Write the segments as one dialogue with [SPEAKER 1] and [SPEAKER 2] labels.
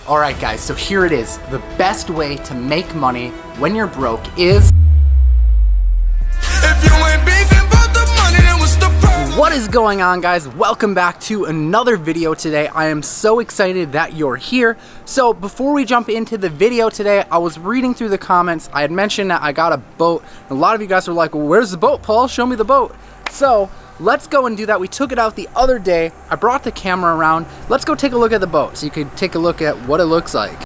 [SPEAKER 1] Alright guys, so here it is. The best way to make money when you're broke is...
[SPEAKER 2] If you ain't beefing about the money, then what's the problem?
[SPEAKER 1] What is going on, guys? Welcome back to another video today. I am so excited that you're here. So before we jump into the video today, I was reading through the comments. I had mentioned that I got a boat. A lot of you guys were like, well, where's the boat, Paul? Show me the boat. So let's go and do that. We took it out the other day. I brought the camera around. Let's go take a look at the boat so you can take a look at what it looks like.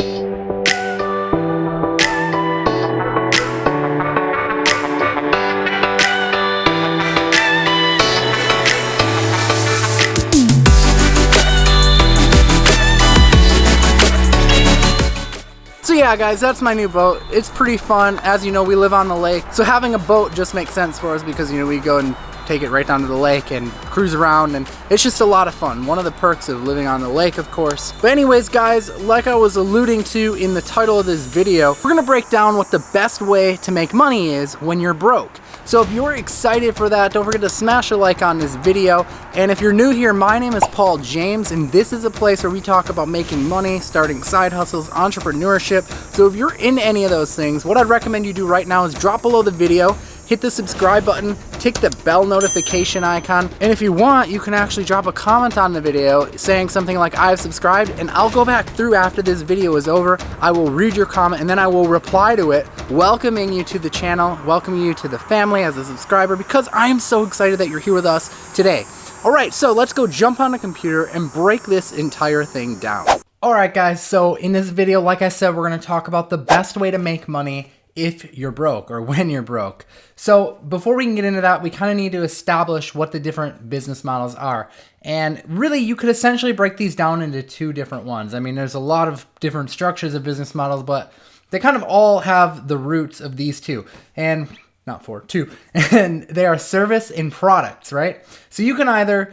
[SPEAKER 1] So yeah guys, that's my new boat. It's pretty fun. As you know, we live on the lake, so having a boat just makes sense for us because, you know, we go and take it right down to the lake and cruise around, and it's just a lot of fun. One of the perks of living on the lake, of course. But anyways guys, like I was alluding to in the title of this video, we're gonna break down what the best way to make money is when you're broke. So if you're excited for that, don't forget to smash a like on this video. And if you're new here, my name is Paul James, and this is a place where we talk about making money, starting side hustles, entrepreneurship. So if you're in any of those things, what I'd recommend you do right now is drop below the video, hit the subscribe button, tick the bell notification icon, and if you want, you can actually drop a comment on the video saying something like, I've subscribed, and I'll go back through after this video is over. I will read your comment, and then I will reply to it, welcoming you to the channel, welcoming you to the family as a subscriber, because I am so excited that you're here with us today. Alright, so let's go jump on the computer and break this entire thing down. Alright guys, so in this video, like I said, we're going to talk about the best way to make money if you're broke, or when you're broke. So before we can get into that, we kind of need to establish what the different business models are. And really, you could essentially break these down into two different ones. I mean, there's a lot of different structures of business models, but they kind of all have the roots of these two. And not four, two. And they are service and products, right? So you can either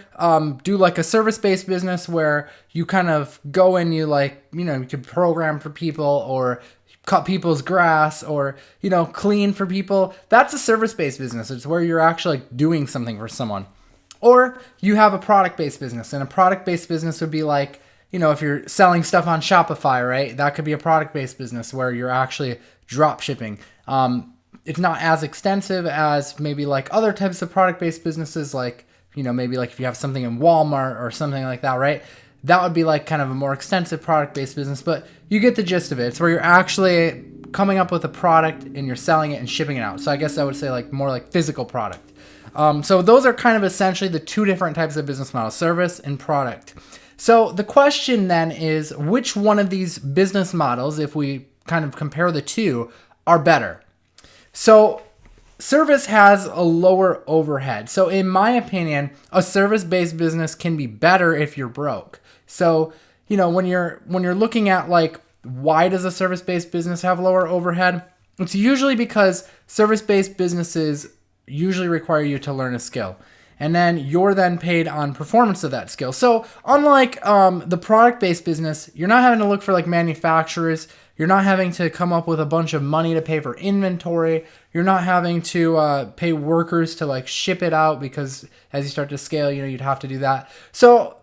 [SPEAKER 1] do like a service-based business where you kind of go and you you could program for people, or cut people's grass, or, clean for people. That's a service-based business. It's where you're actually doing something for someone. Or you have a product-based business, and a product-based business would be like, if you're selling stuff on Shopify, right? That could be a product-based business where you're actually drop shipping. It's not as extensive as maybe like other types of product-based businesses, like, maybe like if you have something in Walmart or something like that, right? That would be like kind of a more extensive product-based business, but you get the gist of it. It's where you're actually coming up with a product and you're selling it and shipping it out. So I guess I would say like more like physical product. So those are kind of essentially the two different types of business models, service and product. So the question then is, which one of these business models, if we kind of compare the two, are better? So service has a lower overhead. So in my opinion, a service-based business can be better if you're broke. So, when you're looking at like, why does a service-based business have lower overhead? It's usually because service-based businesses usually require you to learn a skill, and then you're then paid on performance of that skill. So unlike the product-based business, you're not having to look for like manufacturers. You're not having to come up with a bunch of money to pay for inventory. You're not having to pay workers to like ship it out, because as you start to scale, you'd have to do that. So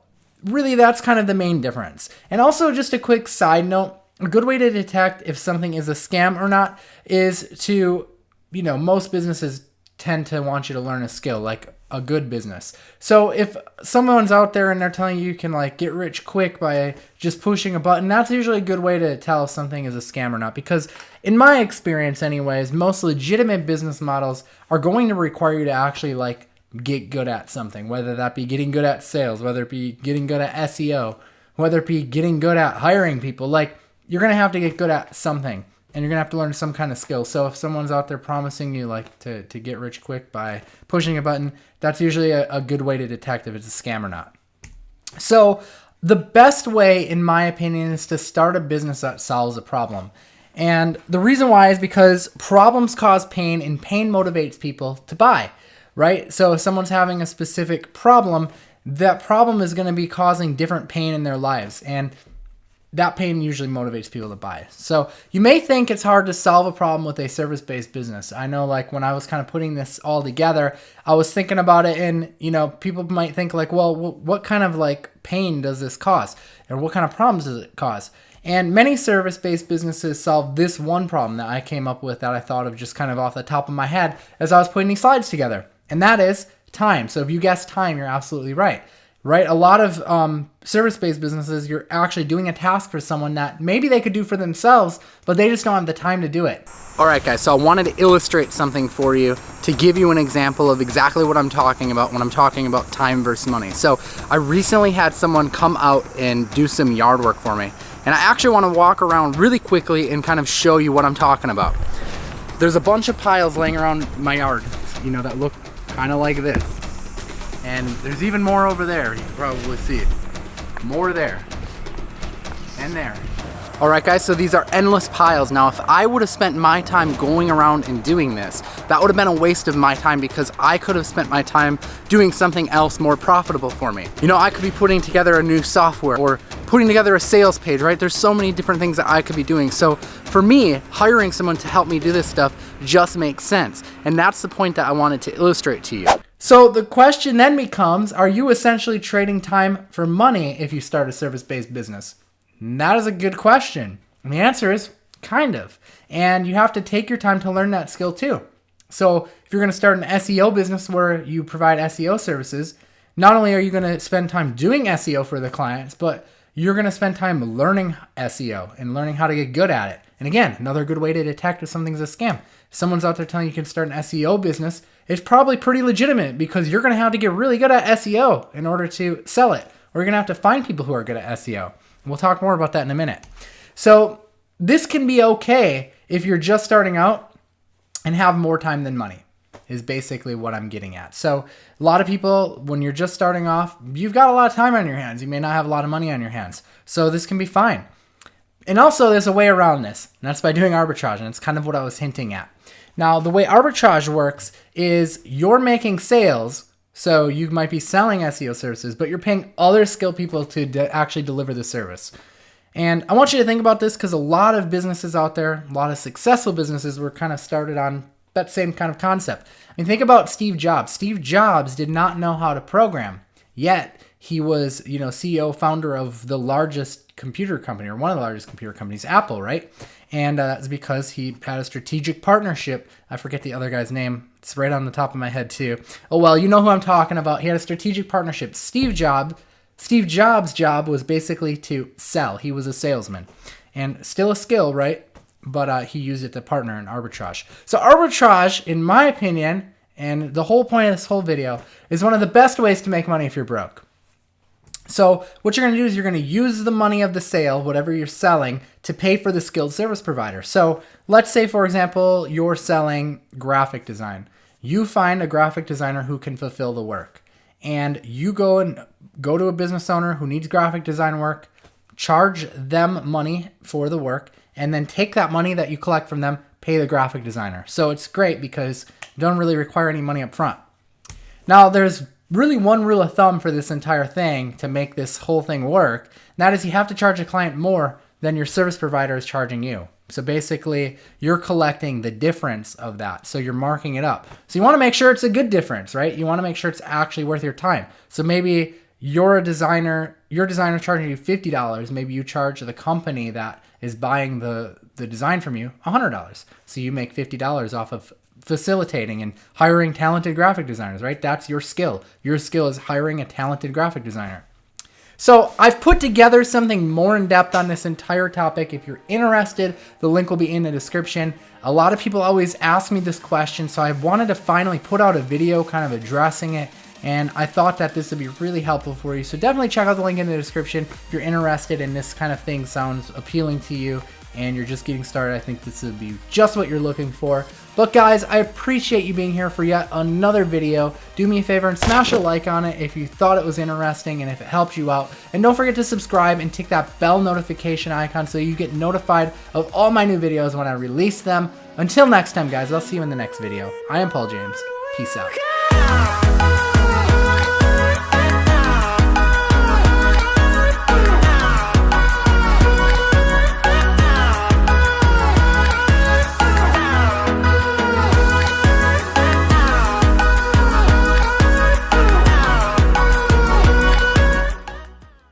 [SPEAKER 1] really, that's kind of the main difference. And also, just a quick side note, a good way to detect if something is a scam or not is to, most businesses tend to want you to learn a skill, like a good business. So if someone's out there and they're telling you can like get rich quick by just pushing a button, that's usually a good way to tell if something is a scam or not. Because in my experience anyways, most legitimate business models are going to require you to actually like get good at something, whether that be getting good at sales, whether it be getting good at SEO, whether it be getting good at hiring people. Like, you're going to have to get good at something, and you're going to have to learn some kind of skill. So if someone's out there promising you like to get rich quick by pushing a button, that's usually a good way to detect if it's a scam or not. So the best way, in my opinion, is to start a business that solves a problem. And the reason why is because problems cause pain, and pain motivates people to buy, right? So if someone's having a specific problem, that problem is going to be causing different pain in their lives. And that pain usually motivates people to buy. So you may think it's hard to solve a problem with a service-based business. I know, like, when I was kind of putting this all together, I was thinking about it, and, you know, people might think like, well, what kind of like pain does this cause? Or what kind of problems does it cause? And many service-based businesses solve this one problem that I came up with that I thought of just kind of off the top of my head as I was putting these slides together. And that is time. So if you guessed time, you're absolutely right. Right? A lot of service-based businesses, you're actually doing a task for someone that maybe they could do for themselves, but they just don't have the time to do it. All right, guys, so I wanted to illustrate something for you to give you an example of exactly what I'm talking about when I'm talking about time versus money. So I recently had someone come out and do some yard work for me. And I actually want to walk around really quickly and kind of show you what I'm talking about. There's a bunch of piles laying around my yard, you know, that look kind of like this. And there's even more over there, you can probably see it. More there. And there. Alright guys, so these are endless piles. Now if I would have spent my time going around and doing this, that would have been a waste of my time because I could have spent my time doing something else more profitable for me. You know, I could be putting together a new software or putting together a sales page, right? There's so many different things that I could be doing. So for me, hiring someone to help me do this stuff just makes sense. And that's the point that I wanted to illustrate to you. So the question then becomes, are you essentially trading time for money if you start a service-based business? And that is a good question. And the answer is kind of. And you have to take your time to learn that skill too. So if you're going to start an SEO business where you provide SEO services, not only are you going to spend time doing SEO for the clients, but you're going to spend time learning SEO and learning how to get good at it. And again, another good way to detect if something's a scam. If someone's out there telling you can start an SEO business, it's probably pretty legitimate because you're going to have to get really good at SEO in order to sell it. Or you're going to have to find people who are good at SEO. We'll talk more about that in a minute. So this can be okay if you're just starting out and have more time than money, is basically what I'm getting at. So a lot of people, when you're just starting off, you've got a lot of time on your hands. You may not have a lot of money on your hands. So this can be fine. And also there's a way around this, and that's by doing arbitrage, and it's kind of what I was hinting at. Now, the way arbitrage works is you're making sales. So you might be selling SEO services, but you're paying other skilled people to actually deliver the service. And I want you to think about this because a lot of businesses out there, a lot of successful businesses were kind of started on that same kind of concept. I mean, think about Steve Jobs. Steve Jobs did not know how to program, yet he was, CEO, founder of the largest computer company, or one of the largest computer companies, Apple, right? And that's because he had a strategic partnership. I forget the other guy's name. It's right on the top of my head too. Oh, well, you know who I'm talking about. He had a strategic partnership. Steve Jobs' job was basically to sell. He was a salesman. And still a skill, right? But he used it to partner in arbitrage. So arbitrage, in my opinion, and the whole point of this whole video, is one of the best ways to make money if you're broke. So what you're going to do is you're going to use the money of the sale, whatever you're selling, to pay for the skilled service provider. So let's say, for example, you're selling graphic design. You find a graphic designer who can fulfill the work. And you go to a business owner who needs graphic design work, charge them money for the work, and then take that money that you collect from them, pay the graphic designer. So it's great because you don't really require any money up front. Now, there's really one rule of thumb for this entire thing to make this whole thing work, and that is you have to charge a client more than your service provider is charging you. So basically, you're collecting the difference of that. So you're marking it up. So you want to make sure it's a good difference, right? You want to make sure it's actually worth your time. So maybe you're a designer, your designer's charging you $50. Maybe you charge the company that is buying the design from you $100. So you make $50 off of facilitating and hiring talented graphic designers, right? That's your skill. Your skill is hiring a talented graphic designer. So I've put together something more in depth on this entire topic. If you're interested, the link will be in the description. A lot of people always ask me this question, so I wanted to finally put out a video kind of addressing it, and I thought that this would be really helpful for you. So definitely check out the link in the description if you're interested and this kind of thing sounds appealing to you and you're just getting started. I think this would be just what you're looking for. But guys, I appreciate you being here for yet another video. Do me a favor and smash a like on it if you thought it was interesting and if it helped you out. And don't forget to subscribe and tick that bell notification icon so you get notified of all my new videos when I release them. Until next time, guys, I'll see you in the next video. I am Paul James. Peace out.